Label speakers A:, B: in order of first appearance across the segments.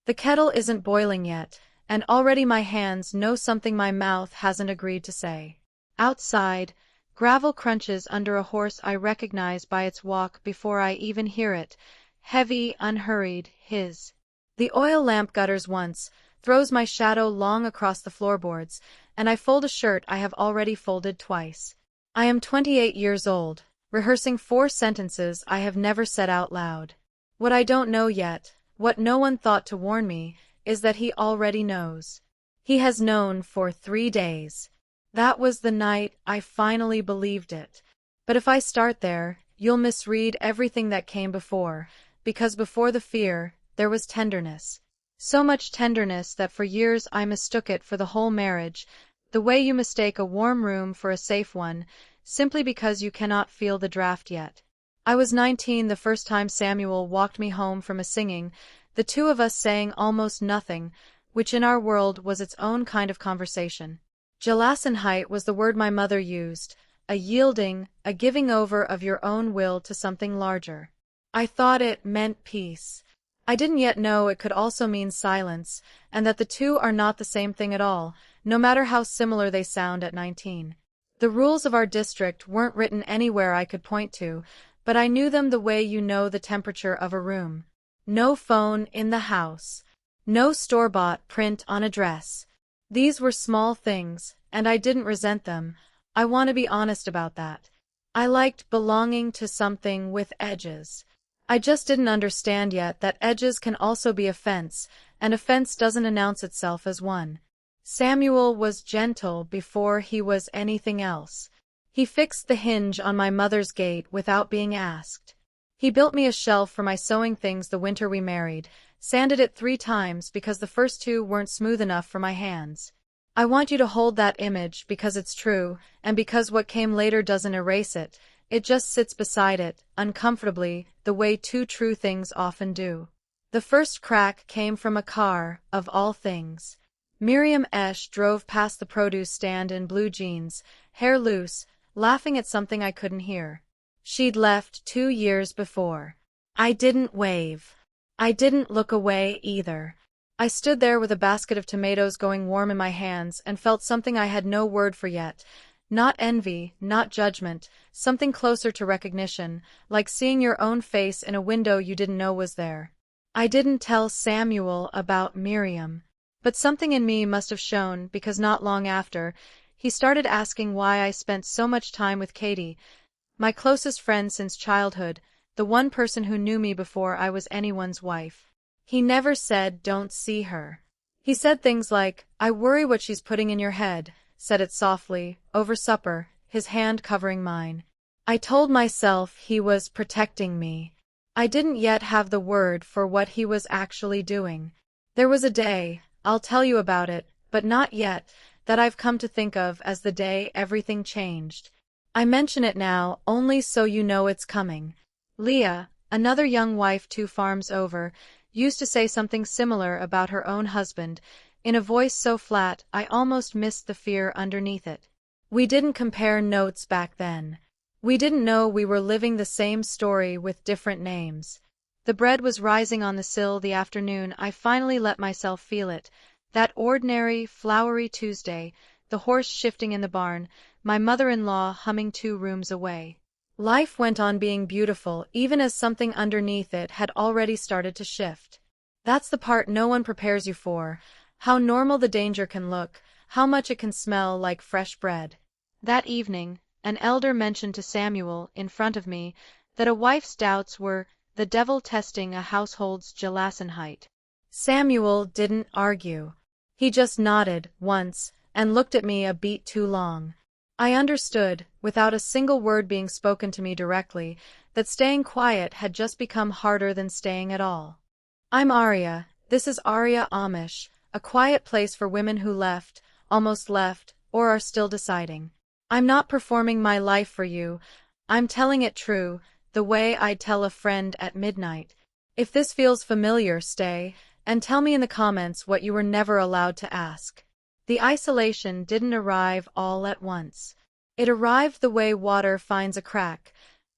A: The kettle isn't boiling yet, and already my hands know something my mouth hasn't agreed to say. Outside, gravel crunches under a horse I recognize by its walk before I even hear it, heavy, unhurried, his. The oil lamp gutters once, throws my shadow long across the floorboards, and I fold a shirt I have already folded twice. I am 28 years old, rehearsing 4 sentences I have never said out loud. What I don't know yet, what no one thought to warn me, is that he already knows. He has known for 3 days. That was the night I finally believed it. But if I start there, you'll misread everything that came before, because before the fear, there was tenderness. So much tenderness that for years I mistook it for the whole marriage, the way you mistake a warm room for a safe one, simply because you cannot feel the draft yet. I was 19 the first time Samuel walked me home from a singing, the two of us saying almost nothing, which in our world was its own kind of conversation. Gelassenheit was the word my mother used, a yielding, a giving over of your own will to something larger. I thought it meant peace. I didn't yet know it could also mean silence, and that the two are not the same thing at all, no matter how similar they sound at 19. The rules of our district weren't written anywhere I could point to, but I knew them the way you know the temperature of a room. No phone in the house. No store-bought print on a dress. These were small things, and I didn't resent them. I want to be honest about that. I liked belonging to something with edges. I just didn't understand yet that edges can also be a fence, and a fence doesn't announce itself as one. Samuel was gentle before he was anything else. He fixed the hinge on my mother's gate without being asked. He built me a shelf for my sewing things the winter we married, sanded it 3 times because the first 2 weren't smooth enough for my hands. I want you to hold that image because it's true, and because what came later doesn't erase it, it just sits beside it, uncomfortably, the way 2 true things often do. The first crack came from a car, of all things. Miriam Esch drove past the produce stand in blue jeans, hair loose, laughing at something I couldn't hear. She'd left 2 years before. I didn't wave. I didn't look away either. I stood there with a basket of tomatoes going warm in my hands and felt something I had no word for yet. Not envy, not judgment, something closer to recognition, like seeing your own face in a window you didn't know was there. I didn't tell Samuel about Miriam. But something in me must have shown because not long after, he started asking why I spent so much time with Katie, my closest friend since childhood, the one person who knew me before I was anyone's wife. He never said, "Don't see her." He said things like, "I worry what she's putting in your head," said it softly, over supper, his hand covering mine. I told myself he was protecting me. I didn't yet have the word for what he was actually doing. There was a day, I'll tell you about it, but not yet, that I've come to think of as the day everything changed. I mention it now only so you know it's coming. Leah, another young wife 2 farms over, used to say something similar about her own husband, in a voice so flat I almost missed the fear underneath it. We didn't compare notes back then. We didn't know we were living the same story with different names. The bread was rising on the sill the afternoon I finally let myself feel it, that ordinary, flowery Tuesday, the horse shifting in the barn, my mother-in-law humming 2 rooms away. Life went on being beautiful even as something underneath it had already started to shift. That's the part no one prepares you for, how normal the danger can look, how much it can smell like fresh bread. That evening, an elder mentioned to Samuel, in front of me, that a wife's doubts were the devil testing a household's Gelassenheit. Samuel didn't argue. He just nodded, once, and looked at me a beat too long. I understood, without a single word being spoken to me directly, that staying quiet had just become harder than staying at all. I'm Aria, this is Aria Amish, a quiet place for women who left, almost left, or are still deciding. I'm not performing my life for you, I'm telling it true, the way I'd tell a friend at midnight. If this feels familiar, stay, and tell me in the comments what you were never allowed to ask. The isolation didn't arrive all at once. It arrived the way water finds a crack,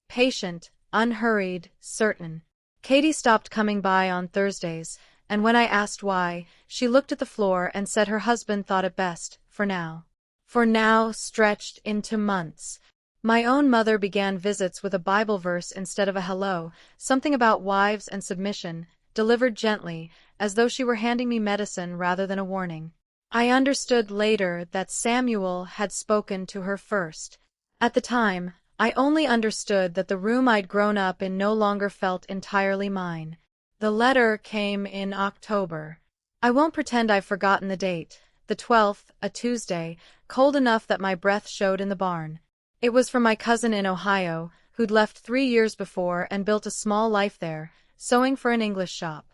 A: patient, unhurried, certain. Katie stopped coming by on Thursdays, and when I asked why, she looked at the floor and said her husband thought it best, for now. For now stretched into months. My own mother began visits with a Bible verse instead of a hello, something about wives and submission, delivered gently, as though she were handing me medicine rather than a warning. I understood later that Samuel had spoken to her first. At the time, I only understood that the room I'd grown up in no longer felt entirely mine. The letter came in October. I won't pretend I've forgotten the date. The 12th, a Tuesday, cold enough that my breath showed in the barn. It was from my cousin in Ohio, who'd left 3 years before and built a small life there, sewing for an English shop.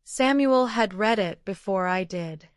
A: Samuel had read it before I did.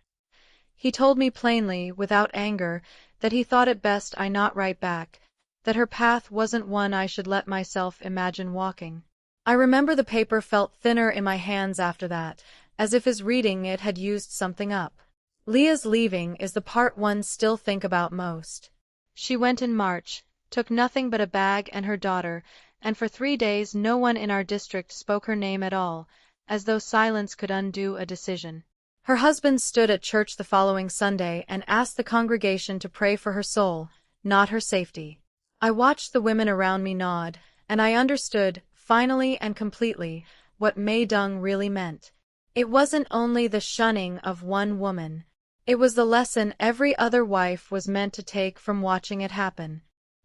A: He told me plainly, without anger, that he thought it best I not write back, that her path wasn't one I should let myself imagine walking. I remember the paper felt thinner in my hands after that, as if his reading it had used something up. Leah's leaving is the part one still think about most. She went in March, took nothing but a bag and her daughter, and for 3 days no one in our district spoke her name at all, as though silence could undo a decision. Her husband stood at church the following Sunday and asked the congregation to pray for her soul, not her safety. I watched the women around me nod, and I understood, finally and completely, what Meidung really meant. It wasn't only the shunning of one woman. It was the lesson every other wife was meant to take from watching it happen.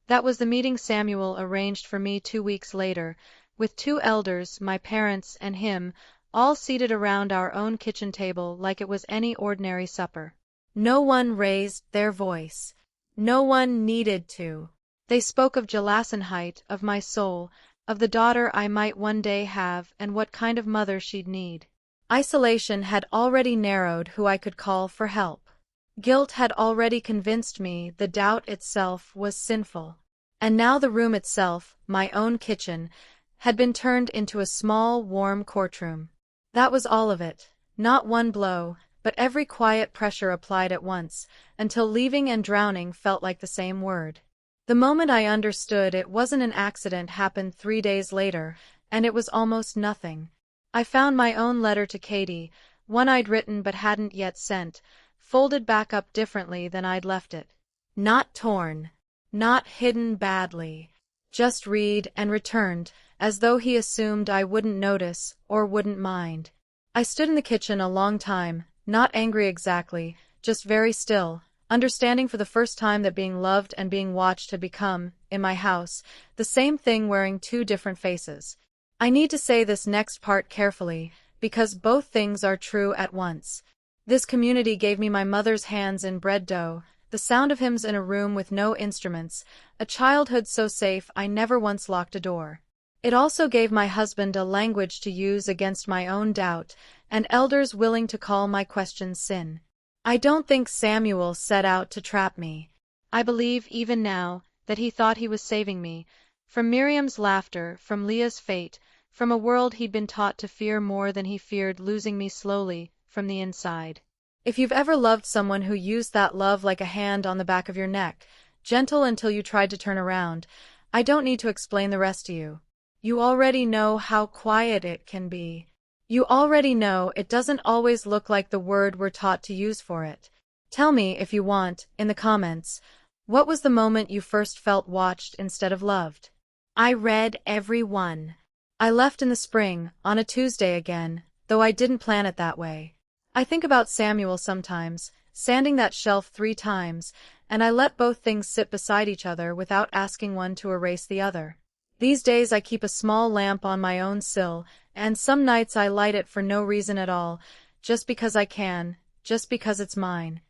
A: That was the meeting Samuel arranged for me 2 weeks later, with 2 elders, my parents and him, all seated around our own kitchen table like it was any ordinary supper. No one raised their voice. No one needed to. They spoke of Gelassenheit, of my soul, of the daughter I might one day have and what kind of mother she'd need. Isolation had already narrowed who I could call for help. Guilt had already convinced me the doubt itself was sinful. And now the room itself, my own kitchen, had been turned into a small, warm courtroom. That was all of it. Not one blow, but every quiet pressure applied at once, until leaving and drowning felt like the same word. The moment I understood it wasn't an accident happened 3 days later, and it was almost nothing. I found my own letter to Katie, one I'd written but hadn't yet sent, folded back up differently than I'd left it. Not torn. Not hidden badly. Just read and returned, as though he assumed I wouldn't notice or wouldn't mind. I stood in the kitchen a long time, not angry exactly, just very still, understanding for the first time that being loved and being watched had become, in my house, the same thing wearing 2 different faces. I need to say this next part carefully, because both things are true at once. This community gave me my mother's hands in bread dough, the sound of hymns in a room with no instruments, a childhood so safe I never once locked a door. It also gave my husband a language to use against my own doubt, and elders willing to call my questions sin. I don't think Samuel set out to trap me. I believe, even now, that he thought he was saving me, from Miriam's laughter, from Leah's fate, from a world he'd been taught to fear more than he feared losing me slowly, from the inside. If you've ever loved someone who used that love like a hand on the back of your neck, gentle until you tried to turn around, I don't need to explain the rest to you. You already know how quiet it can be. You already know it doesn't always look like the word we're taught to use for it. Tell me, if you want, in the comments, what was the moment you first felt watched instead of loved? I read every one. I left in the spring, on a Tuesday again, though I didn't plan it that way. I think about Samuel sometimes, sanding that shelf 3 times, and I let both things sit beside each other without asking one to erase the other. These days I keep a small lamp on my own sill, and some nights I light it for no reason at all, just because I can, just because it's mine.